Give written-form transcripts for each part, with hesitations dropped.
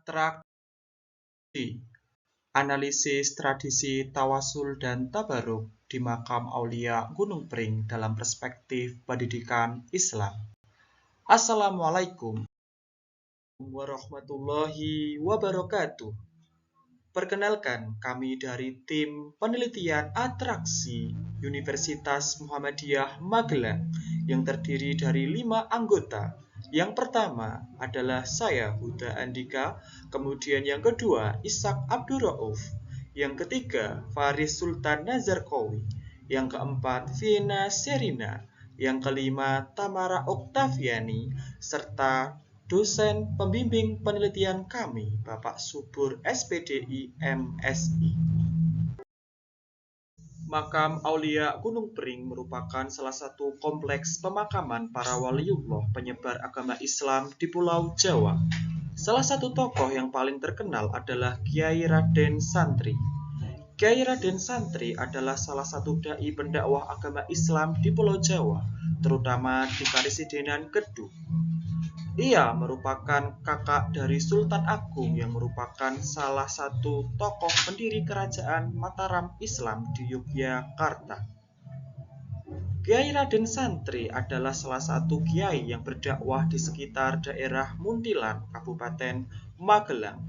Atraksi, analisis tradisi tawasul dan tabaruk di makam Aulia Gunung Pring dalam perspektif pendidikan Islam. Assalamualaikum warahmatullahi wabarakatuh. Perkenalkan, kami dari tim penelitian atraksi Universitas Muhammadiyah Magelang yang terdiri dari 5 anggota. Yang pertama adalah saya, Huda Andika, kemudian yang kedua Ishak Abdurrauf, yang ketiga Faris Sultan Nazarkowi, yang keempat Vina Serina, yang kelima Tamara Oktaviani, serta dosen pembimbing penelitian kami, Bapak Subur SPDI MSI. Makam Aulia Gunung Pring merupakan salah satu kompleks pemakaman para waliullah penyebar agama Islam di Pulau Jawa. Salah satu tokoh yang paling terkenal adalah Kiai Raden Santri. Kiai Raden Santri adalah salah satu dai pendakwah agama Islam di Pulau Jawa, terutama di Karesidenan Kedung. Ia merupakan kakak dari Sultan Agung yang merupakan salah satu tokoh pendiri kerajaan Mataram Islam di Yogyakarta. Kiai Raden Santri adalah salah satu kiai yang berdakwah di sekitar daerah Muntilan, Kabupaten Magelang.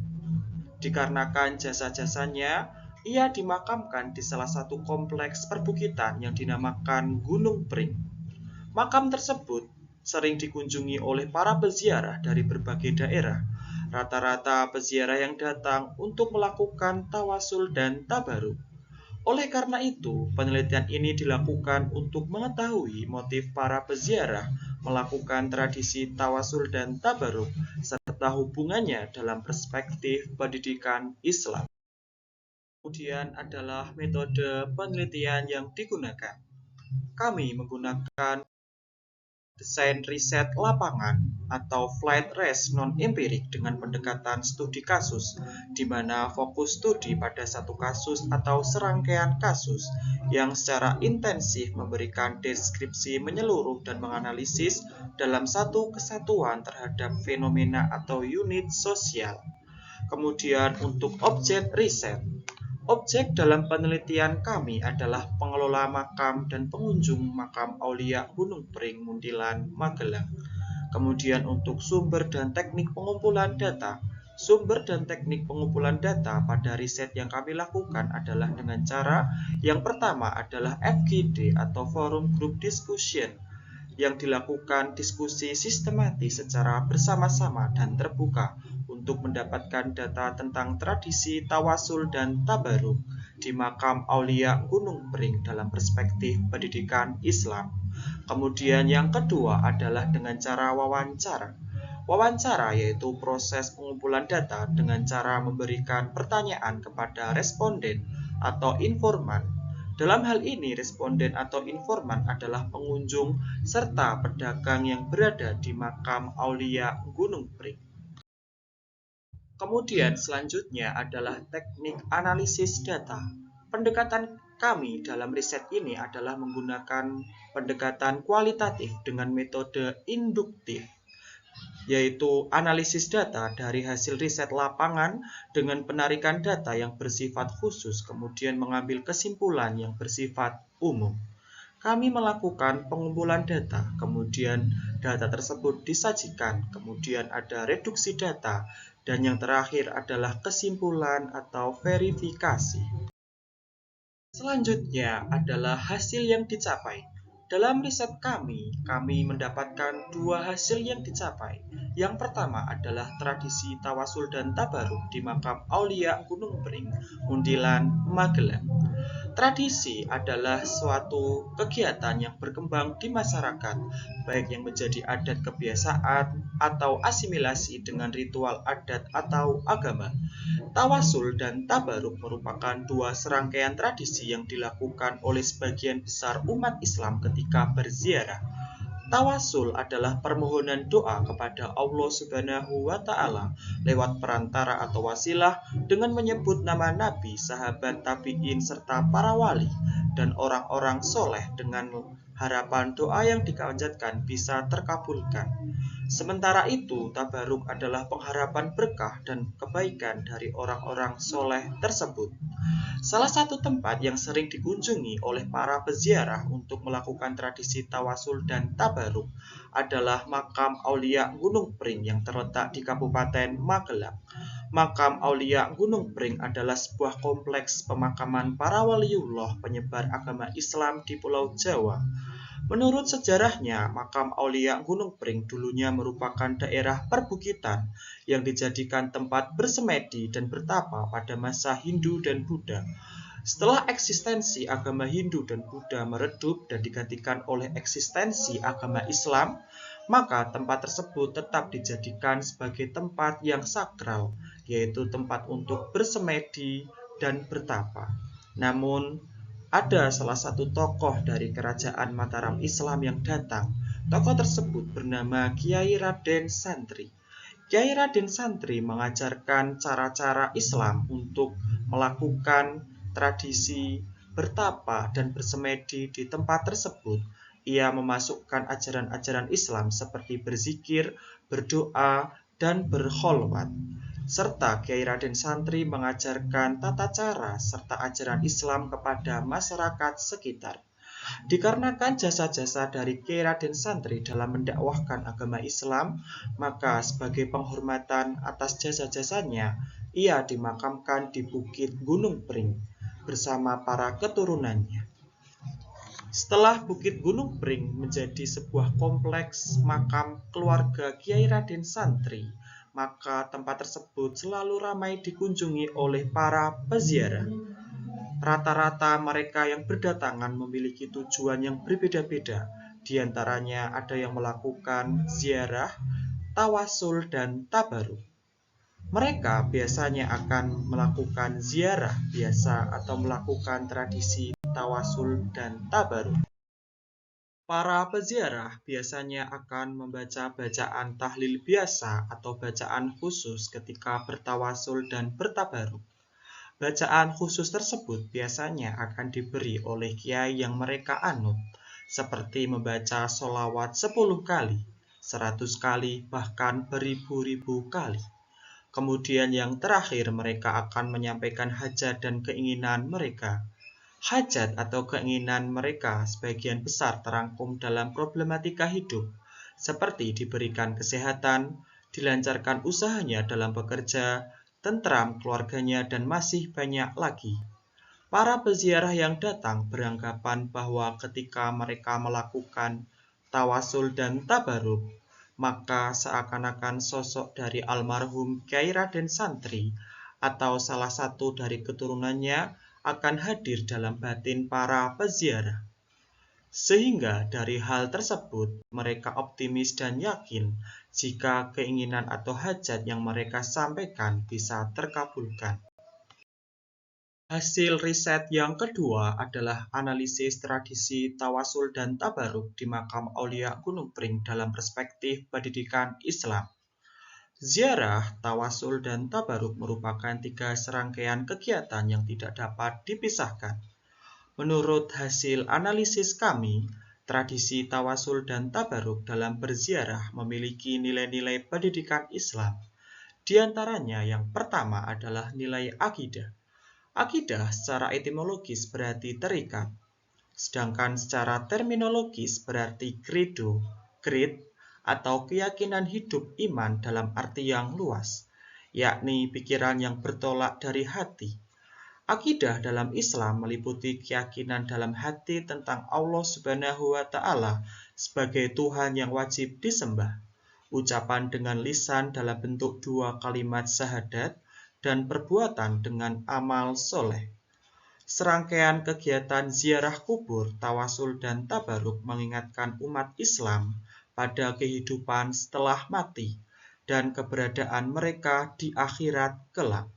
Dikarenakan jasa-jasanya, ia dimakamkan di salah satu kompleks perbukitan yang dinamakan Gunung Pring. Makam tersebut sering dikunjungi oleh para peziarah dari berbagai daerah. Rata-rata peziarah yang datang untuk melakukan tawasul dan tabaruk. Oleh karena itu, penelitian ini dilakukan untuk mengetahui motif para peziarah melakukan tradisi tawasul dan tabaruk serta hubungannya dalam perspektif pendidikan Islam. Kemudian adalah metode penelitian yang digunakan. Kami menggunakan desain riset lapangan atau flight rest non-empirik dengan pendekatan studi kasus, di mana fokus studi pada satu kasus atau serangkaian kasus yang secara intensif memberikan deskripsi menyeluruh dan menganalisis dalam satu kesatuan terhadap fenomena atau unit sosial. Kemudian untuk objek riset, objek dalam penelitian kami adalah pengelola makam dan pengunjung makam Aulia Gunung Pring Muntilan, Magelang. Kemudian untuk sumber dan teknik pengumpulan data. Sumber dan teknik pengumpulan data pada riset yang kami lakukan adalah dengan cara yang pertama adalah FGD atau Forum Group Discussion, yang dilakukan diskusi sistematis secara bersama-sama dan terbuka untuk mendapatkan data tentang tradisi tawasul dan tabaruk di makam Aulia Gunung Pring dalam perspektif pendidikan Islam. Kemudian yang kedua adalah dengan cara wawancara. Wawancara yaitu proses pengumpulan data dengan cara memberikan pertanyaan kepada responden atau informan. Dalam hal ini, responden atau informan adalah pengunjung serta pedagang yang berada di makam Aulia Gunung Pring. Kemudian selanjutnya adalah teknik analisis data. Pendekatan kami dalam riset ini adalah menggunakan pendekatan kualitatif dengan metode induktif, yaitu analisis data dari hasil riset lapangan dengan penarikan data yang bersifat khusus, kemudian mengambil kesimpulan yang bersifat umum. Kami melakukan pengumpulan data, kemudian data tersebut disajikan, kemudian ada reduksi data, dan yang terakhir adalah kesimpulan atau verifikasi. Selanjutnya adalah hasil yang dicapai. Dalam riset kami mendapatkan dua hasil yang dicapai. Yang pertama adalah tradisi tawasul dan tabaruk di makam Aulia Gunung Pring, Muntilan, Magelang. Tradisi adalah suatu kegiatan yang berkembang di masyarakat, baik yang menjadi adat kebiasaan atau asimilasi dengan ritual adat atau agama. Tawasul dan tabaruk merupakan dua serangkaian tradisi yang dilakukan oleh sebagian besar umat Islam ketika berziarah. Tawasul adalah permohonan doa kepada Allah Subhanahu wa Ta'ala lewat perantara atau wasilah dengan menyebut nama nabi, sahabat, tabi'in, serta para wali dan orang-orang soleh dengan harapan doa yang dipanjatkan bisa terkabulkan. Sementara itu, tabaruk adalah pengharapan berkah dan kebaikan dari orang-orang soleh tersebut. Salah satu tempat yang sering dikunjungi oleh para peziarah untuk melakukan tradisi tawasul dan tabaruk adalah makam Aulia Gunung Pring yang terletak di Kabupaten Magelang. Makam Aulia Gunung Pring adalah sebuah kompleks pemakaman para waliullah penyebar agama Islam di Pulau Jawa. Menurut sejarahnya, makam Aulia Gunung Pring dulunya merupakan daerah perbukitan yang dijadikan tempat bersemedi dan bertapa pada masa Hindu dan Buddha. Setelah eksistensi agama Hindu dan Buddha meredup dan digantikan oleh eksistensi agama Islam, maka tempat tersebut tetap dijadikan sebagai tempat yang sakral, yaitu tempat untuk bersemedi dan bertapa. Namun, ada salah satu tokoh dari kerajaan Mataram Islam yang datang. Tokoh tersebut bernama Kiai Raden Santri. Kiai Raden Santri mengajarkan cara-cara Islam untuk melakukan tradisi bertapa dan bersemedi di tempat tersebut. Ia memasukkan ajaran-ajaran Islam seperti berzikir, berdoa, dan berkholwat. Serta Kiai Raden Santri mengajarkan tata cara serta ajaran Islam kepada masyarakat sekitar. Dikarenakan jasa-jasa dari Kiai Raden Santri dalam mendakwahkan agama Islam, maka sebagai penghormatan atas jasa-jasanya, ia dimakamkan di Bukit Gunung Pring bersama para keturunannya. Setelah Bukit Gunung Pring menjadi sebuah kompleks makam keluarga Kiai Raden Santri, maka tempat tersebut selalu ramai dikunjungi oleh para peziarah. Rata-rata mereka yang berdatangan memiliki tujuan yang berbeda-beda. Di antaranya ada yang melakukan ziarah, tawasul, dan tabaruk. Mereka biasanya akan melakukan ziarah biasa atau melakukan tradisi tawasul dan tabaruk. Para peziarah biasanya akan membaca bacaan tahlil biasa atau bacaan khusus ketika bertawasul dan bertabaruk. Bacaan khusus tersebut biasanya akan diberi oleh kiai yang mereka anut, seperti membaca sholawat 10 kali, 100 kali, bahkan beribu-ribu kali. Kemudian yang terakhir mereka akan menyampaikan hajat dan keinginan mereka. Hajat atau keinginan mereka sebagian besar terangkum dalam problematika hidup, seperti diberikan kesehatan, dilancarkan usahanya dalam bekerja, tentram keluarganya, dan masih banyak lagi. Para peziarah yang datang beranggapan bahwa ketika mereka melakukan tawasul dan tabaruk, maka seakan-akan sosok dari almarhum Kiai Raden Santri atau salah satu dari keturunannya akan hadir dalam batin para peziarah. Sehingga dari hal tersebut, mereka optimis dan yakin jika keinginan atau hajat yang mereka sampaikan bisa terkabulkan. Hasil riset yang kedua adalah analisis tradisi tawasul dan tabaruk di makam Aulia Gunung Pring dalam perspektif pendidikan Islam. Ziarah, tawasul, dan tabaruk merupakan 3 serangkaian kegiatan yang tidak dapat dipisahkan. Menurut hasil analisis kami, tradisi tawasul dan tabaruk dalam berziarah memiliki nilai-nilai pendidikan Islam. Di antaranya yang pertama adalah nilai akidah. Akidah secara etimologis berarti terikat, sedangkan secara terminologis berarti credo, creed, atau keyakinan hidup iman dalam arti yang luas, yakni pikiran yang bertolak dari hati. Akidah dalam Islam meliputi keyakinan dalam hati tentang Allah Subhanahu wa Ta'ala sebagai Tuhan yang wajib disembah, ucapan dengan lisan dalam bentuk 2 kalimat syahadat, dan perbuatan dengan amal soleh. Serangkaian kegiatan ziarah kubur, tawasul, dan tabaruk mengingatkan umat Islam pada kehidupan setelah mati dan keberadaan mereka di akhirat kelak.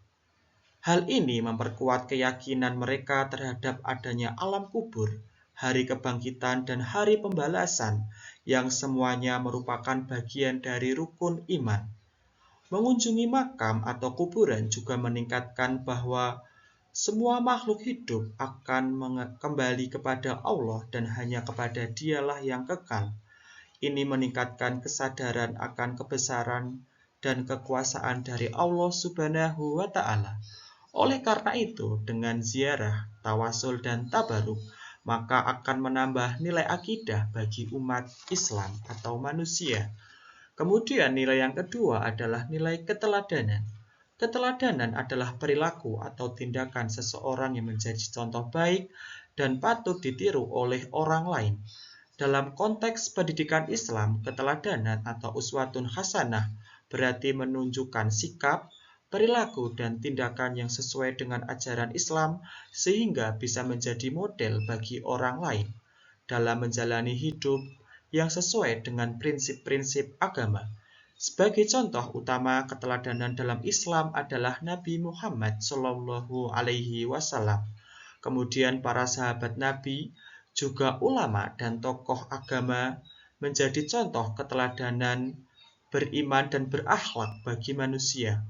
Hal ini memperkuat keyakinan mereka terhadap adanya alam kubur, hari kebangkitan, dan hari pembalasan yang semuanya merupakan bagian dari rukun iman. Mengunjungi makam atau kuburan juga meningkatkan bahwa Semua makhluk hidup akan kembali kepada Allah dan hanya kepada Dialah yang kekal. Ini meningkatkan kesadaran akan kebesaran dan kekuasaan dari Allah Subhanahu wa Ta'ala. Oleh karena itu, dengan ziarah, tawasul, dan tabaruk, maka akan menambah nilai akidah bagi umat Islam atau manusia. Kemudian nilai yang kedua adalah nilai keteladanan. Keteladanan adalah perilaku atau tindakan seseorang yang menjadi contoh baik dan patut ditiru oleh orang lain. Dalam konteks pendidikan Islam, keteladanan atau uswatun hasanah berarti menunjukkan sikap, perilaku, dan tindakan yang sesuai dengan ajaran Islam sehingga bisa menjadi model bagi orang lain dalam menjalani hidup yang sesuai dengan prinsip-prinsip agama. Sebagai contoh utama keteladanan dalam Islam adalah Nabi Muhammad Shallallahu Alaihi Wasallam. Kemudian para sahabat Nabi, juga ulama dan tokoh agama menjadi contoh keteladanan beriman dan berakhlak bagi manusia.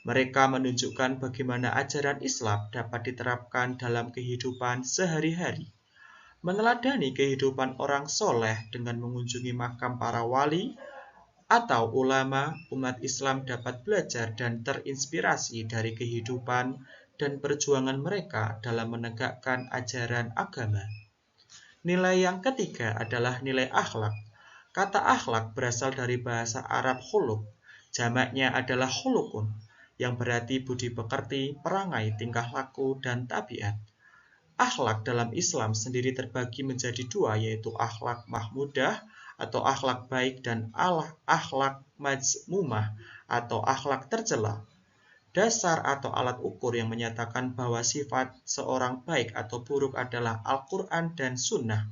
Mereka menunjukkan bagaimana ajaran Islam dapat diterapkan dalam kehidupan sehari-hari. Meneladani kehidupan orang soleh dengan mengunjungi makam para wali atau ulama, umat Islam dapat belajar dan terinspirasi dari kehidupan dan perjuangan mereka dalam menegakkan ajaran agama. Nilai yang ketiga adalah nilai akhlak. Kata akhlak berasal dari bahasa Arab khuluq, jamaknya adalah khuluqun, yang berarti budi pekerti, perangai, tingkah laku, dan tabiat. Akhlak dalam Islam sendiri terbagi menjadi dua, yaitu akhlak mahmudah atau akhlak baik dan akhlak mazmumah atau akhlak tercela. Dasar atau alat ukur yang menyatakan bahwa sifat seorang baik atau buruk adalah Al-Quran dan Sunnah.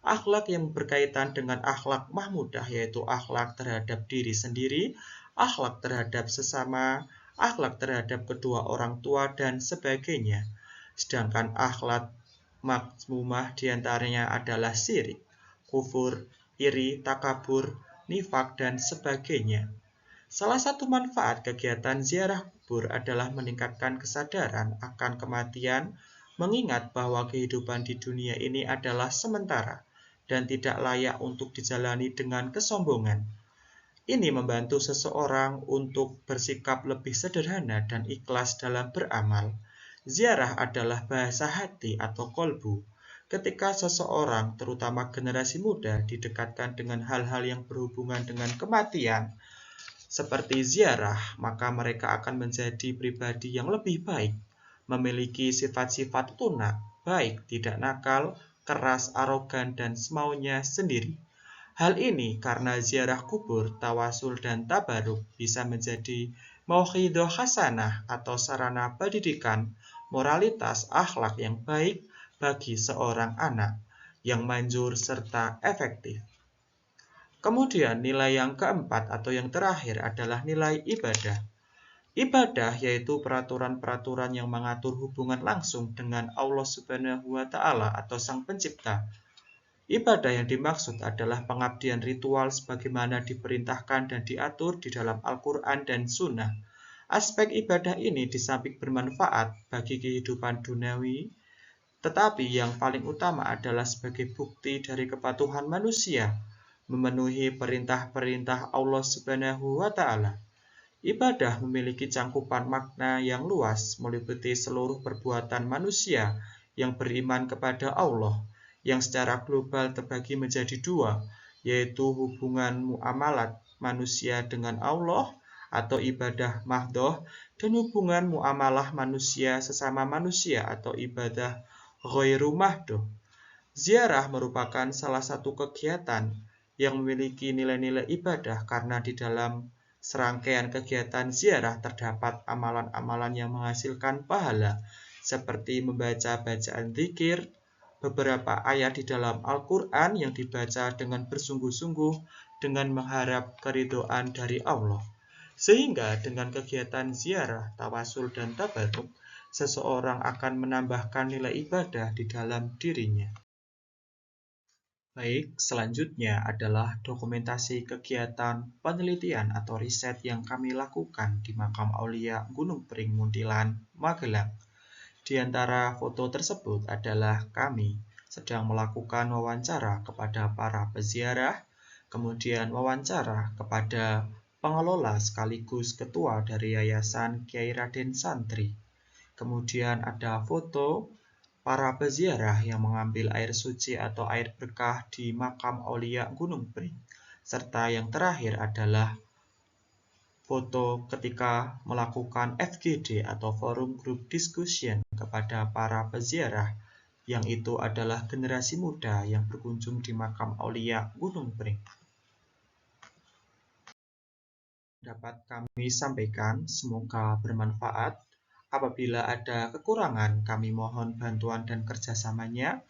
Akhlak yang berkaitan dengan akhlak mahmudah yaitu akhlak terhadap diri sendiri, akhlak terhadap sesama, akhlak terhadap kedua orang tua, dan sebagainya. Sedangkan akhlak mazmumah diantaranya adalah syirik, kufur, iri, takabur, nifak, dan sebagainya. Salah satu manfaat kegiatan ziarah kubur adalah meningkatkan kesadaran akan kematian, mengingat bahwa kehidupan di dunia ini adalah sementara dan tidak layak untuk dijalani dengan kesombongan. Ini membantu seseorang untuk bersikap lebih sederhana dan ikhlas dalam beramal. Ziarah adalah bahasa hati atau kolbu. Ketika seseorang, terutama generasi muda, didekatkan dengan hal-hal yang berhubungan dengan kematian, seperti ziarah, maka mereka akan menjadi pribadi yang lebih baik, memiliki sifat-sifat lunak, baik, tidak nakal, keras, arogan, dan semaunya sendiri. Hal ini karena ziarah kubur, tawasul, dan tabaruk bisa menjadi mau'idhah hasanah atau sarana pendidikan, moralitas, akhlak yang baik bagi seorang anak yang manjur serta efektif. Kemudian nilai yang keempat atau yang terakhir adalah nilai ibadah. Ibadah yaitu peraturan-peraturan yang mengatur hubungan langsung dengan Allah Subhanahu wa Ta'ala atau Sang Pencipta. Ibadah yang dimaksud adalah pengabdian ritual sebagaimana diperintahkan dan diatur di dalam Al-Quran dan Sunnah. Aspek ibadah ini di samping bermanfaat bagi kehidupan duniawi, tetapi yang paling utama adalah sebagai bukti dari kepatuhan manusia, memenuhi perintah-perintah Allah Subhanahu wa Ta'ala. Ibadah memiliki cangkupan makna yang luas, meliputi seluruh perbuatan manusia yang beriman kepada Allah, yang secara global terbagi menjadi dua, yaitu hubungan muamalat manusia dengan Allah atau ibadah mahdoh, dan hubungan muamalah manusia sesama manusia atau ibadah ghairu mahdoh. Ziarah merupakan salah satu kegiatan yang memiliki nilai-nilai ibadah karena di dalam serangkaian kegiatan ziarah terdapat amalan-amalan yang menghasilkan pahala, seperti membaca bacaan zikir, beberapa ayat di dalam Al-Quran yang dibaca dengan bersungguh-sungguh dengan mengharap keridhaan dari Allah. Sehingga dengan kegiatan ziarah, tawasul, dan tabaruk, seseorang akan menambahkan nilai ibadah di dalam dirinya. Baik, selanjutnya adalah dokumentasi kegiatan penelitian atau riset yang kami lakukan di Makam Aulia Gunung Pring Muntilan, Magelang. Di antara foto tersebut adalah kami sedang melakukan wawancara kepada para peziarah, kemudian wawancara kepada pengelola sekaligus ketua dari Yayasan Kiai Raden Santri. Kemudian ada foto para peziarah yang mengambil air suci atau air berkah di makam Aulia Gunung Pring. Serta yang terakhir adalah foto ketika melakukan FGD atau Forum Group Discussion kepada para peziarah, yang itu adalah generasi muda yang berkunjung di makam Aulia Gunung Pring. Dapat kami sampaikan, semoga bermanfaat. Apabila ada kekurangan, kami mohon bantuan dan kerjasamanya.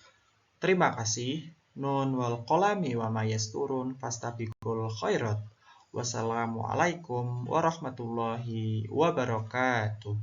Terima kasih. Nun wal qalami wa ma yasturun fastabiqul khairat. Wassalamualaikum warahmatullahi wabarakatuh.